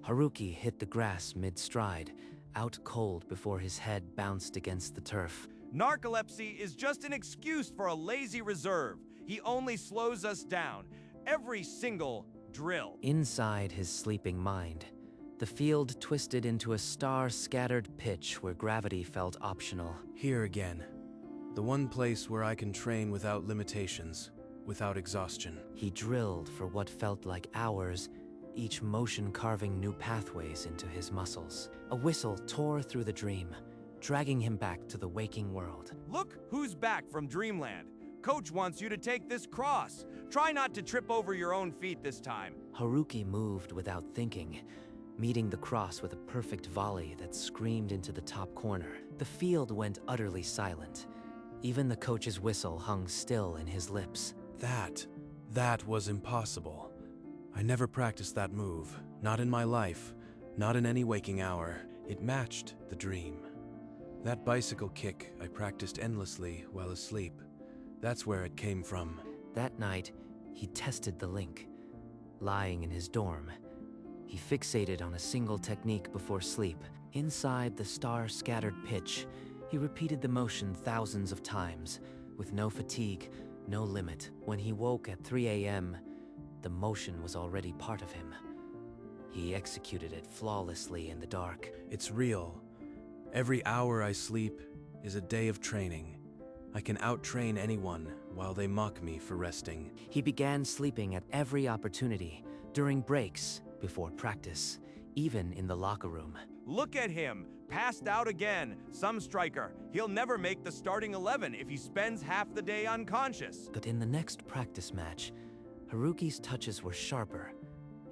Haruki hit the grass mid-stride, out cold before his head bounced against the turf. Narcolepsy is just an excuse for a lazy reserve. He only slows us down. Every single drill. Inside his sleeping mind, the field twisted into a star-scattered pitch where gravity felt optional. Here again. The one place where I can train without limitations, without exhaustion. He drilled for what felt like hours, each motion carving new pathways into his muscles. A whistle tore through the dream, dragging him back to the waking world. Look who's back from dreamland. Coach wants you to take this cross. Try not to trip over your own feet this time. Haruki moved without thinking, meeting the cross with a perfect volley that screamed into the top corner. The field went utterly silent. Even the coach's whistle hung still in his lips. That was impossible. I never practiced that move, not in my life, not in any waking hour. It matched the dream. That bicycle kick I practiced endlessly while asleep. That's where it came from. That night, he tested the link. Lying in his dorm, he fixated on a single technique before sleep. Inside the star-scattered pitch, he repeated the motion thousands of times, with no fatigue, no limit. When he woke at 3 a.m., the motion was already part of him. He executed it flawlessly in the dark. It's real. Every hour I sleep is a day of training. I can out-train anyone while they mock me for resting. He began sleeping at every opportunity, during breaks, before practice, even in the locker room. Look at him, passed out again. Some striker. He'll never make the starting 11 if he spends half the day unconscious. But in the next practice match, Haruki's touches were sharper,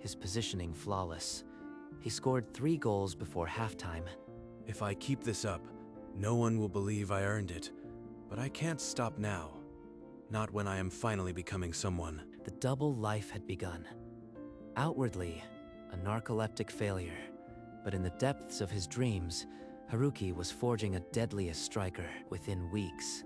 his positioning flawless. He scored 3 goals before halftime. If I keep this up, no one will believe I earned it. But I can't stop now. Not when I am finally becoming someone. The double life had begun. Outwardly, a narcoleptic failure. But in the depths of his dreams, Haruki was forging a deadliest striker. Within weeks,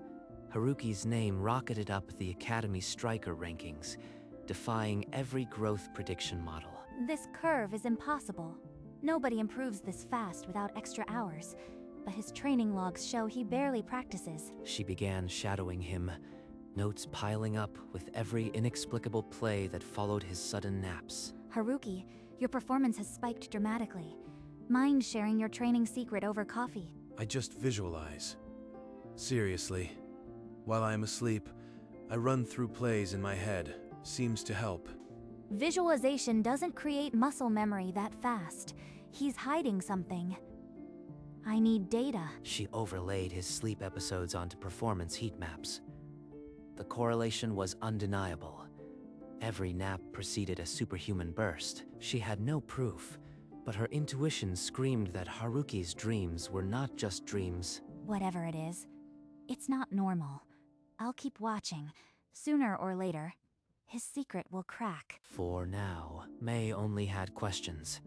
Haruki's name rocketed up the Academy striker rankings, defying every growth prediction model. This curve is impossible. Nobody improves this fast without extra hours, but his training logs show he barely practices. She began shadowing him, notes piling up with every inexplicable play that followed his sudden naps. Haruki, your performance has spiked dramatically. Mind sharing your training secret over coffee? I just visualize. Seriously. While I am asleep, I run through plays in my head. Seems to help. Visualization doesn't create muscle memory that fast. He's hiding something. I need data. She overlaid his sleep episodes onto performance heat maps. The correlation was undeniable. Every nap preceded a superhuman burst. She had no proof, but her intuition screamed that Haruki's dreams were not just dreams. Whatever it is, it's not normal. I'll keep watching. Sooner or later, his secret will crack. For now, May only had questions.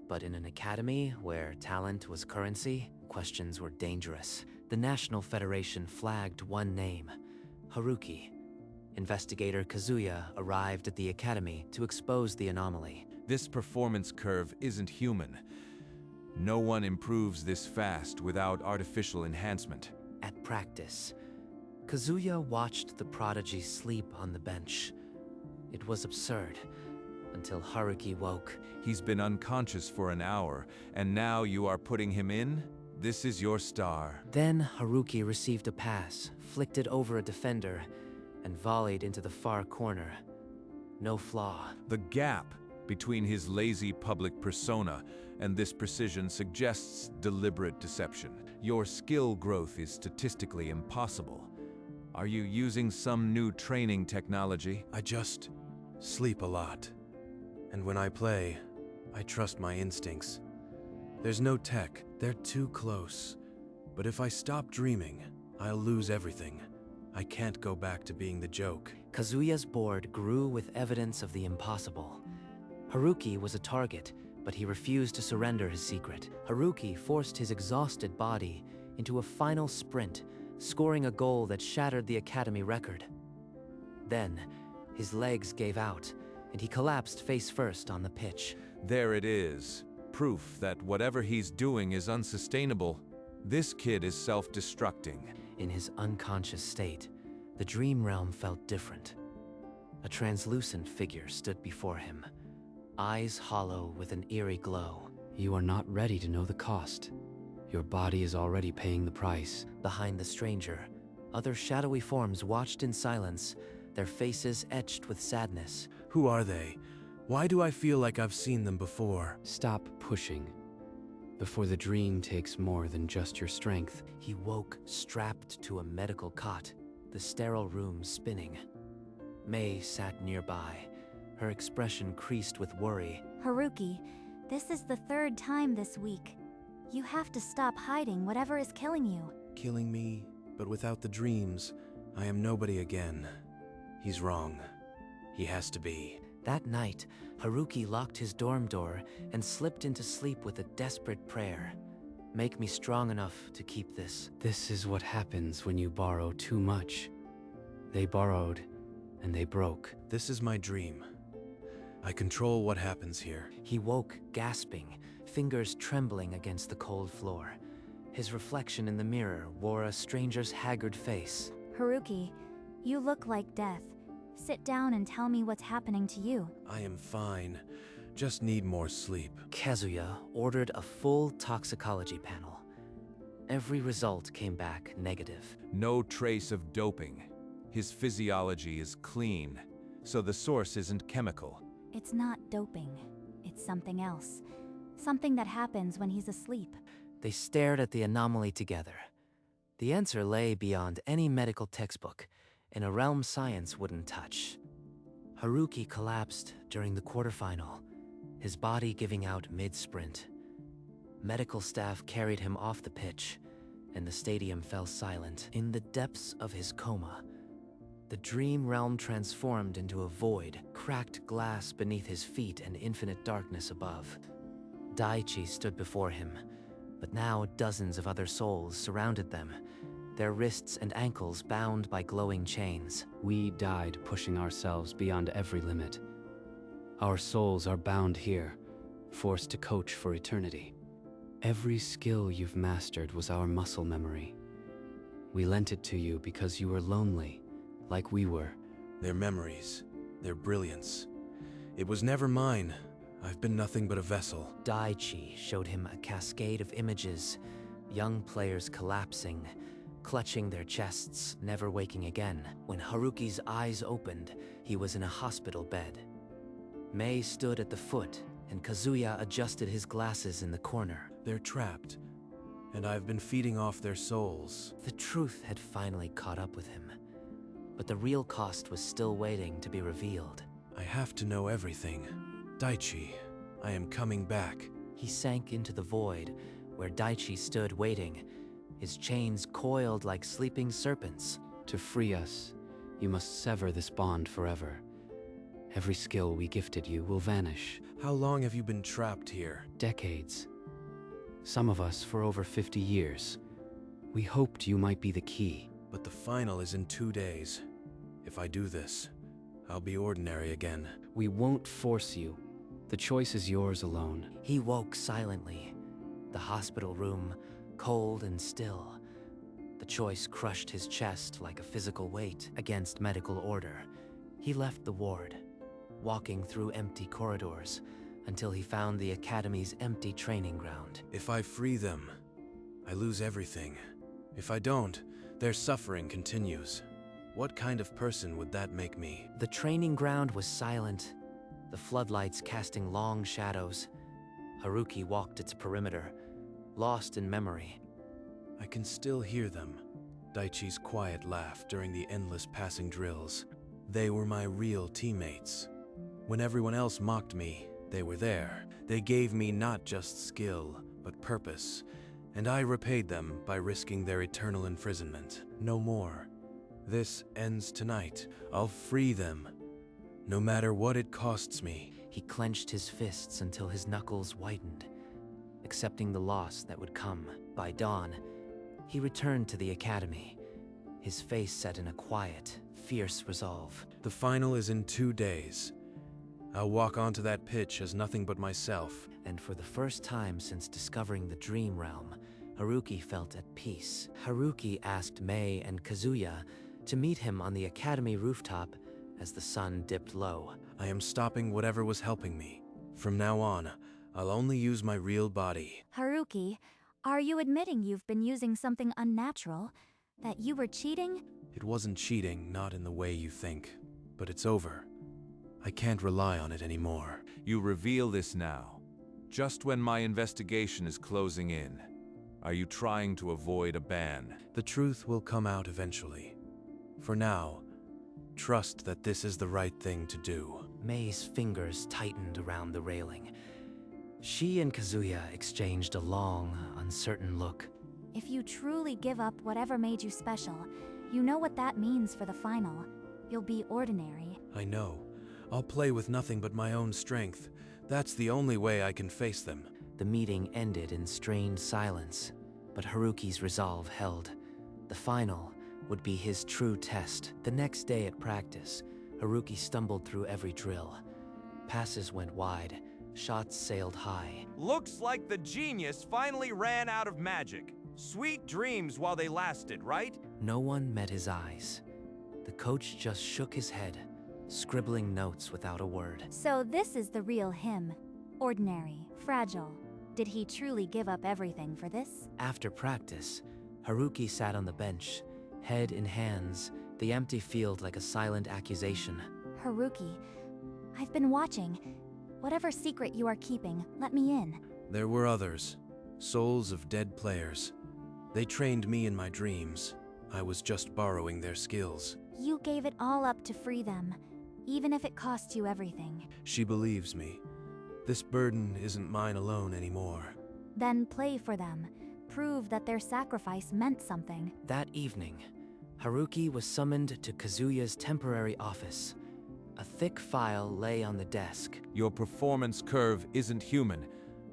But in an academy where talent was currency, questions were dangerous. The National Federation flagged one name, Haruki. Investigator Kazuya arrived at the academy to expose the anomaly. This performance curve isn't human. No one improves this fast without artificial enhancement. At practice, Kazuya watched the prodigy sleep on the bench. It was absurd, until Haruki woke. He's been unconscious for an hour, and now you are putting him in? This is your star. Then Haruki received a pass, flicked it over a defender, and volleyed into the far corner. No flaw. The gap between his lazy public persona and this precision suggests deliberate deception. Your skill growth is statistically impossible. Are you using some new training technology? I just sleep a lot. And when I play, I trust my instincts. There's no tech, they're too close. But if I stop dreaming, I'll lose everything. I can't go back to being the joke. Kazuya's board grew with evidence of the impossible. Haruki was a target, but he refused to surrender his secret. Haruki forced his exhausted body into a final sprint, scoring a goal that shattered the academy record. Then, his legs gave out, and he collapsed face first on the pitch. There it is. Proof that whatever he's doing is unsustainable. This kid is self-destructing. In his unconscious state, the dream realm felt different. A translucent figure stood before him, eyes hollow with an eerie glow. You are not ready to know the cost. Your body is already paying the price. Behind the stranger, other shadowy forms watched in silence, their faces etched with sadness. Who are they? Why do I feel like I've seen them before? Stop pushing, before the dream takes more than just your strength. He woke, strapped to a medical cot, the sterile room spinning. May sat nearby, her expression creased with worry. Haruki, this is the third time this week. You have to stop hiding whatever is killing you. Killing me, but without the dreams, I am nobody again. He's wrong. He has to be. That night, Haruki locked his dorm door and slipped into sleep with a desperate prayer. Make me strong enough to keep this. This is what happens when you borrow too much. They borrowed, and they broke. This is my dream. I control what happens here. He woke, gasping, fingers trembling against the cold floor. His reflection in the mirror wore a stranger's haggard face. Haruki, you look like death. Sit down and tell me what's happening to you. I am fine. Just need more sleep. Kazuya ordered a full toxicology panel. Every result came back negative. No trace of doping. His physiology is clean, so the source isn't chemical. It's not doping. It's something else. Something that happens when he's asleep. They stared at the anomaly together. The answer lay beyond any medical textbook, in a realm science wouldn't touch. Haruki collapsed during the quarterfinal, his body giving out mid-sprint. Medical staff carried him off the pitch, and the stadium fell silent. In the depths of his coma, the dream realm transformed into a void, cracked glass beneath his feet and infinite darkness above. Daichi stood before him, but now dozens of other souls surrounded them, their wrists and ankles bound by glowing chains. We died pushing ourselves beyond every limit. Our souls are bound here, forced to coach for eternity. Every skill you've mastered was our muscle memory. We lent it to you because you were lonely, like we were. Their memories, their brilliance. It was never mine. I've been nothing but a vessel. Daichi showed him a cascade of images, young players collapsing, clutching their chests, never waking again. When Haruki's eyes opened, he was in a hospital bed. Mei stood at the foot, and Kazuya adjusted his glasses in the corner. They're trapped, and I've been feeding off their souls. The truth had finally caught up with him, but the real cost was still waiting to be revealed. I have to know everything. Daichi, I am coming back. He sank into the void, where Daichi stood waiting, his chains coiled like sleeping serpents. To free us, you must sever this bond forever. Every skill we gifted you will vanish. How long have you been trapped here? Decades. Some of us for over 50 years. We hoped you might be the key. But the final is in 2 days. If I do this, I'll be ordinary again. We won't force you. The choice is yours alone. He woke silently. The hospital room, cold and still. The choice crushed his chest like a physical weight against medical order. He left the ward, walking through empty corridors until he found the Academy's empty training ground. If I free them, I lose everything. If I don't, their suffering continues. What kind of person would that make me? The training ground was silent, the floodlights casting long shadows. Haruki walked its perimeter, lost in memory. I can still hear them. Daichi's quiet laugh during the endless passing drills. They were my real teammates. When everyone else mocked me, they were there. They gave me not just skill, but purpose, and I repaid them by risking their eternal imprisonment. No more. This ends tonight. I'll free them, no matter what it costs me. He clenched his fists until his knuckles whitened, accepting the loss that would come. By dawn, he returned to the Academy, his face set in a quiet, fierce resolve. The final is in 2 days. I'll walk onto that pitch as nothing but myself. And for the first time since discovering the dream realm, Haruki felt at peace. Haruki asked Mei and Kazuya to meet him on the academy rooftop as the sun dipped low. I am stopping whatever was helping me. From now on, I'll only use my real body. Haruki, are you admitting you've been using something unnatural? That you were cheating? It wasn't cheating, not in the way you think. But it's over. I can't rely on it anymore. You reveal this now, just when my investigation is closing in. Are you trying to avoid a ban? The truth will come out eventually. For now, trust that this is the right thing to do. Mei's fingers tightened around the railing. She and Kazuya exchanged a long, uncertain look. If you truly give up whatever made you special, you know what that means for the final. You'll be ordinary. I know. I'll play with nothing but my own strength. That's the only way I can face them. The meeting ended in strained silence, but Haruki's resolve held. The final would be his true test. The next day at practice, Haruki stumbled through every drill. Passes went wide, shots sailed high. Looks like the genius finally ran out of magic. Sweet dreams while they lasted, right? No one met his eyes. The coach just shook his head, scribbling notes without a word. So this is the real him. Ordinary, fragile. Did he truly give up everything for this? After practice, Haruki sat on the bench, head in hands, the empty field like a silent accusation. Haruki, I've been watching. Whatever secret you are keeping, let me in. There were others, souls of dead players. They trained me in my dreams. I was just borrowing their skills. You gave it all up to free them, even if it cost you everything. She believes me. This burden isn't mine alone anymore. Then play for them. Prove that their sacrifice meant something. That evening, Haruki was summoned to Kazuya's temporary office. A thick file lay on the desk. Your performance curve isn't human.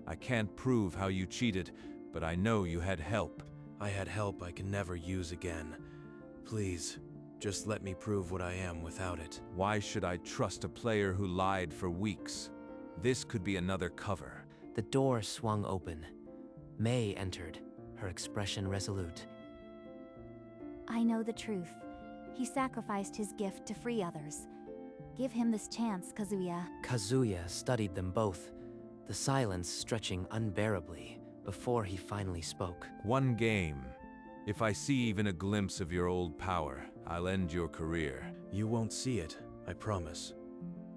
I can't prove how you cheated, but I know you had help. I had help I can never use again. Please, just let me prove what I am without it. Why should I trust a player who lied for weeks? This could be another cover. The door swung open. Mei entered, her expression resolute. I know the truth. He sacrificed his gift to free others. Give him this chance, Kazuya. Kazuya studied them both, the silence stretching unbearably before he finally spoke. One game. If I see even a glimpse of your old power, I'll end your career. You won't see it, I promise.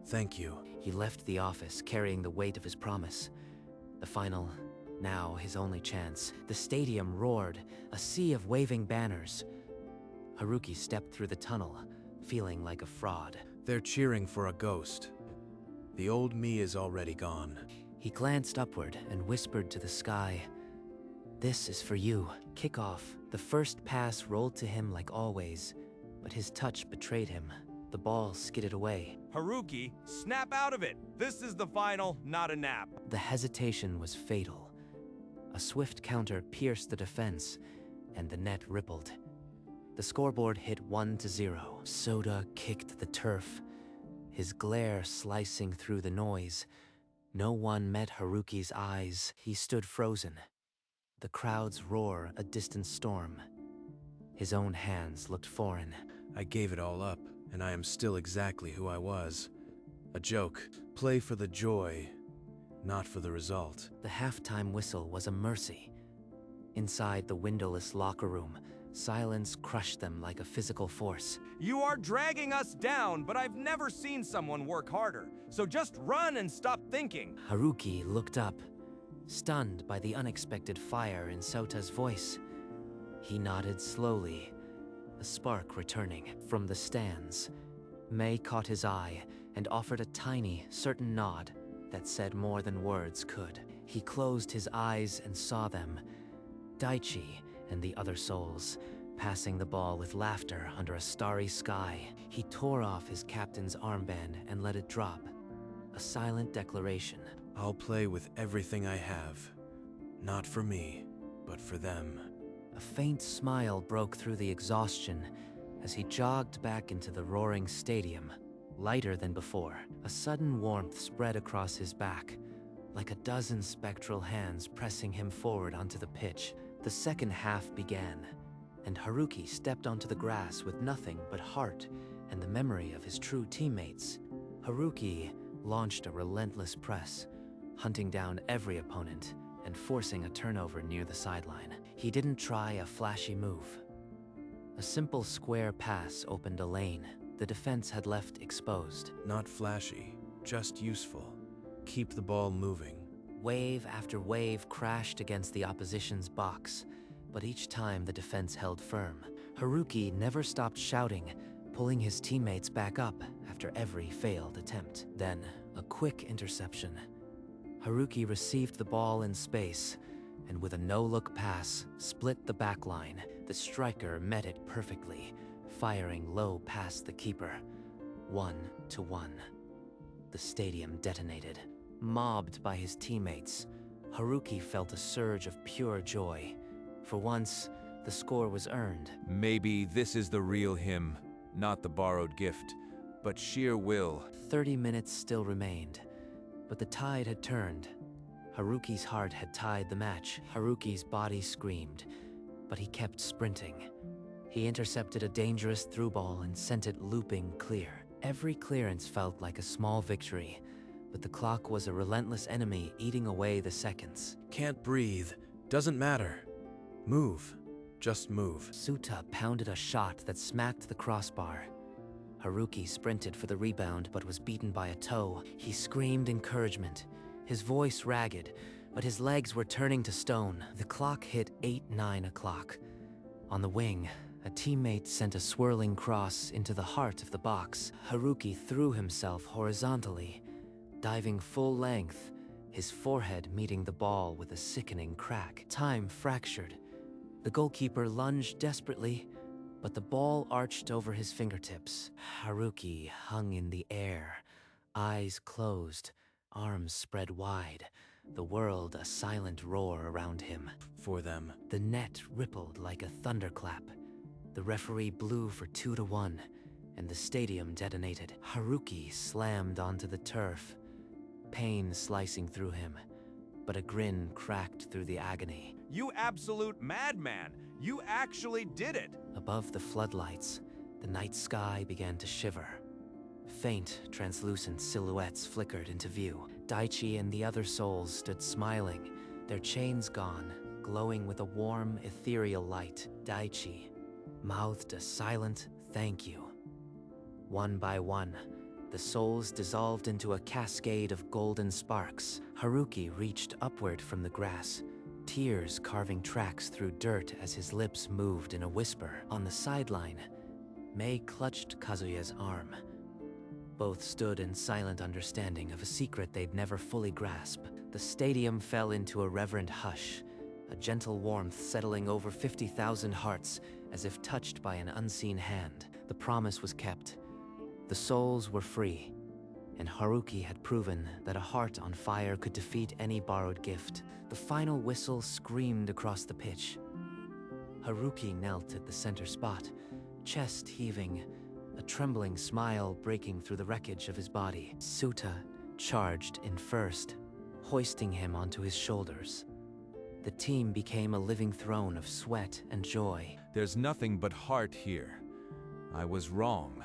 Thank you. He left the office carrying the weight of his promise. The final, now his only chance. The stadium roared, a sea of waving banners. Haruki stepped through the tunnel, feeling like a fraud. They're cheering for a ghost. The old me is already gone. He glanced upward and whispered to the sky, "This is for you. Kick off." The first pass rolled to him like always, but his touch betrayed him. The ball skidded away. Haruki, snap out of it. This is the final, not a nap. The hesitation was fatal. A swift counter pierced the defense, and the net rippled. The scoreboard hit 1-0. Soda kicked the turf, his glare slicing through the noise. No one met Haruki's eyes. He stood frozen. The crowd's roar a distant storm. His own hands looked foreign. I gave it all up, and I am still exactly who I was. A joke. Play for the joy, not for the result. The halftime whistle was a mercy. Inside the windowless locker room, silence crushed them like a physical force. You are dragging us down, but I've never seen someone work harder. So just run and stop thinking. Haruki looked up, stunned by the unexpected fire in Sota's voice. He nodded slowly, a spark returning. From the stands, Mei caught his eye and offered a tiny, certain nod that said more than words could. He closed his eyes and saw them, Daichi and the other souls, passing the ball with laughter under a starry sky. He tore off his captain's armband and let it drop, a silent declaration. I'll play with everything I have. Not for me, but for them. A faint smile broke through the exhaustion as he jogged back into the roaring stadium. lighter than before. A sudden warmth spread across his back, like a dozen spectral hands pressing him forward onto the pitch. The second half began, and Haruki stepped onto the grass with nothing but heart and the memory of his true teammates. Haruki launched a relentless press, hunting down every opponent and forcing a turnover near the sideline. He didn't try a flashy move. A simple square pass opened a lane the defense had left exposed. Not flashy, just useful. Keep the ball moving. Wave after wave crashed against the opposition's box, but each time the defense held firm. Haruki never stopped shouting, pulling his teammates back up after every failed attempt. Then, a quick interception. Haruki received the ball in space, and with a no-look pass, split the back line. The striker met it perfectly, firing low past the keeper. 1-1. The stadium detonated. Mobbed by his teammates, Haruki felt a surge of pure joy. For once, the score was earned. Maybe this is the real him, not the borrowed gift, but sheer will. 30 minutes still remained, but the tide had turned. Haruki's heart had tied the match. Haruki's body screamed, but he kept sprinting. He intercepted a dangerous through ball and sent it looping clear. Every clearance felt like a small victory, but the clock was a relentless enemy eating away the seconds. Can't breathe. Doesn't matter. Move. Just move. Suta pounded a shot that smacked the crossbar. Haruki sprinted for the rebound but was beaten by a toe. He screamed encouragement, his voice ragged, but his legs were turning to stone. The clock hit 9 o'clock. On the wing, a teammate sent a swirling cross into the heart of the box. Haruki threw himself horizontally, diving full length, his forehead meeting the ball with a sickening crack. Time fractured. The goalkeeper lunged desperately, but the ball arched over his fingertips. Haruki hung in the air, eyes closed, arms spread wide, the world a silent roar around him. For them. The net rippled like a thunderclap. The referee blew for 2-1, and the stadium detonated. Haruki slammed onto the turf, pain slicing through him, but a grin cracked through the agony. You absolute madman! You actually did it! Above the floodlights, the night sky began to shiver. Faint, translucent silhouettes flickered into view. Daichi and the other souls stood smiling, their chains gone, glowing with a warm, ethereal light. Daichi mouthed a silent thank you. One by one, the souls dissolved into a cascade of golden sparks. Haruki reached upward from the grass, tears carving tracks through dirt as his lips moved in a whisper. On the sideline, Mei clutched Kazuya's arm. Both stood in silent understanding of a secret they'd never fully grasped. The stadium fell into a reverent hush, a gentle warmth settling over 50,000 hearts as if touched by an unseen hand. The promise was kept. The souls were free, and Haruki had proven that a heart on fire could defeat any borrowed gift. The final whistle screamed across the pitch. Haruki knelt at the center spot, chest heaving, a trembling smile breaking through the wreckage of his body. Suta charged in first, hoisting him onto his shoulders. The team became a living throne of sweat and joy. There's nothing but heart here. I was wrong.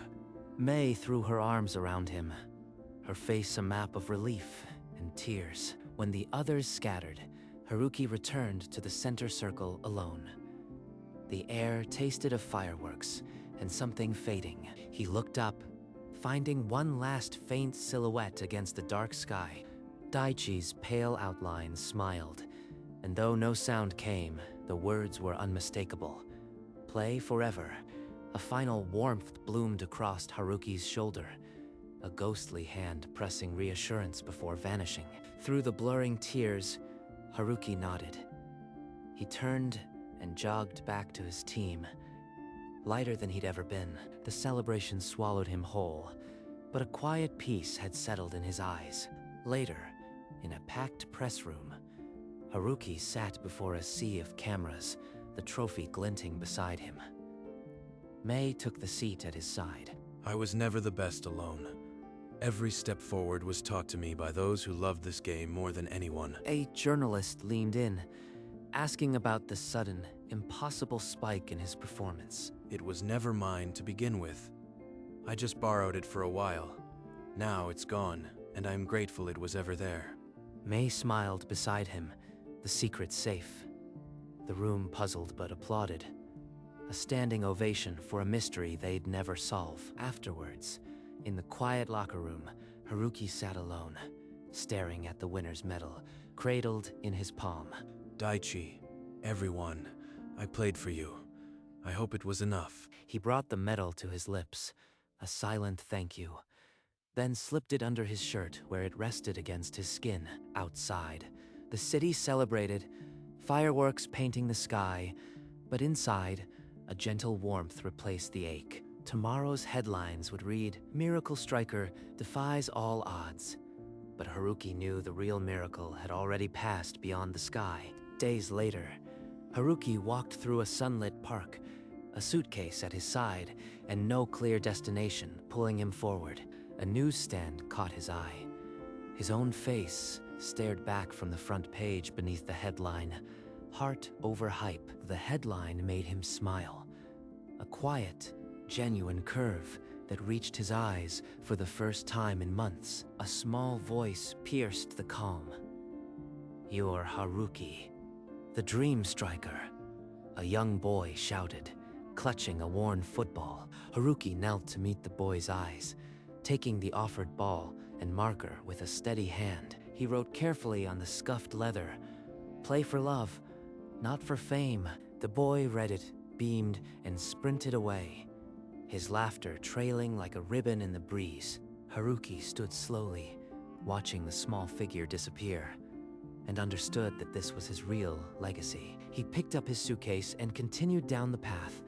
Mei threw her arms around him, her face a map of relief and tears. When the others scattered, Haruki returned to the center circle alone. The air tasted of fireworks and something fading. He looked up, finding one last faint silhouette against the dark sky. Daichi's pale outline smiled, and though no sound came, the words were unmistakable. Play forever. A final warmth bloomed across Haruki's shoulder, a ghostly hand pressing reassurance before vanishing. Through the blurring tears, Haruki nodded. He turned and jogged back to his team. Lighter than he'd ever been, the celebration swallowed him whole, but a quiet peace had settled in his eyes. Later, in a packed press room, Haruki sat before a sea of cameras, the trophy glinting beside him. Mei took the seat at his side. I was never the best alone. Every step forward was taught to me by those who loved this game more than anyone. A journalist leaned in, asking about the sudden, impossible spike in his performance. It was never mine to begin with. I just borrowed it for a while. Now it's gone, and I'm grateful it was ever there. May smiled beside him, the secret safe. The room puzzled but applauded. A standing ovation for a mystery they'd never solve. Afterwards, in the quiet locker room, Haruki sat alone, staring at the winner's medal, cradled in his palm. Daichi, everyone, I played for you. I hope it was enough. He brought the medal to his lips, a silent thank you, then slipped it under his shirt where it rested against his skin. Outside, the city celebrated, fireworks painting the sky, but inside, a gentle warmth replaced the ache. Tomorrow's headlines would read, "Miracle Striker defies all odds." But Haruki knew the real miracle had already passed beyond the sky. Days later, Haruki walked through a sunlit park, a suitcase at his side, and no clear destination pulling him forward. A newsstand caught his eye. His own face stared back from the front page beneath the headline, "Heart over Hype." The headline made him smile. A quiet, genuine curve that reached his eyes for the first time in months. A small voice pierced the calm. "You're Haruki, the Dream Striker," a young boy shouted, clutching a worn football. Haruki knelt to meet the boy's eyes, taking the offered ball and marker with a steady hand. He wrote carefully on the scuffed leather, "Play for love, not for fame." The boy read it, beamed, and sprinted away, his laughter trailing like a ribbon in the breeze. Haruki stood slowly, watching the small figure disappear, and understood that this was his real legacy. He picked up his suitcase and continued down the path,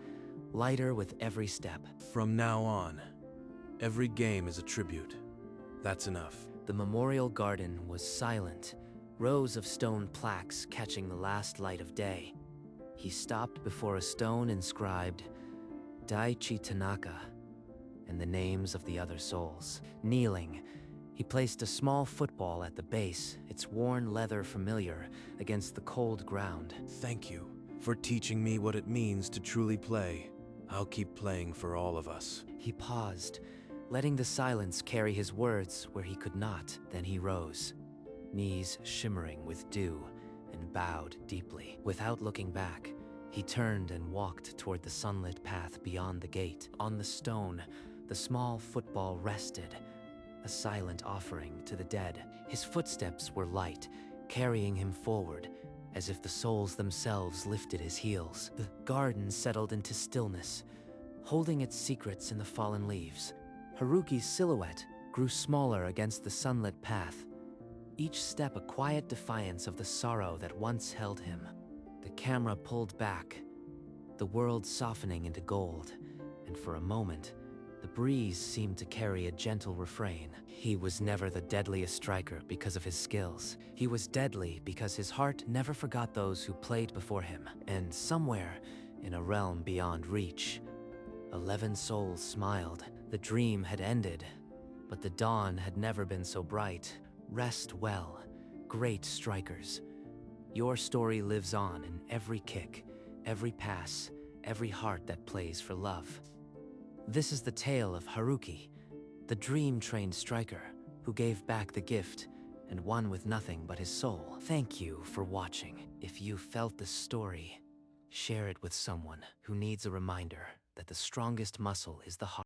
lighter with every step. From now on, every game is a tribute. That's enough. The memorial garden was silent, rows of stone plaques catching the last light of day. He stopped before a stone inscribed, "Daichi Tanaka," and the names of the other souls. Kneeling, he placed a small football at the base, its worn leather familiar against the cold ground. Thank you for teaching me what it means to truly play. I'll keep playing for all of us. He paused, letting the silence carry his words where he could not. Then he rose, knees shimmering with dew, and bowed deeply. Without looking back, he turned and walked toward the sunlit path beyond the gate. On the stone, the small football rested, a silent offering to the dead. His footsteps were light, carrying him forward, as if the souls themselves lifted his heels. The garden settled into stillness, holding its secrets in the fallen leaves. Haruki's silhouette grew smaller against the sunlit path, each step a quiet defiance of the sorrow that once held him. The camera pulled back, the world softening into gold, and for a moment, the breeze seemed to carry a gentle refrain. He was never the deadliest striker because of his skills. He was deadly because his heart never forgot those who played before him. And somewhere, in a realm beyond reach, 11 souls smiled. The dream had ended, but the dawn had never been so bright. Rest well, great strikers. Your story lives on in every kick, every pass, every heart that plays for love. This is the tale of Haruki, the dream-trained striker who gave back the gift and won with nothing but his soul. Thank you for watching. If you felt this story, share it with someone who needs a reminder that the strongest muscle is the heart.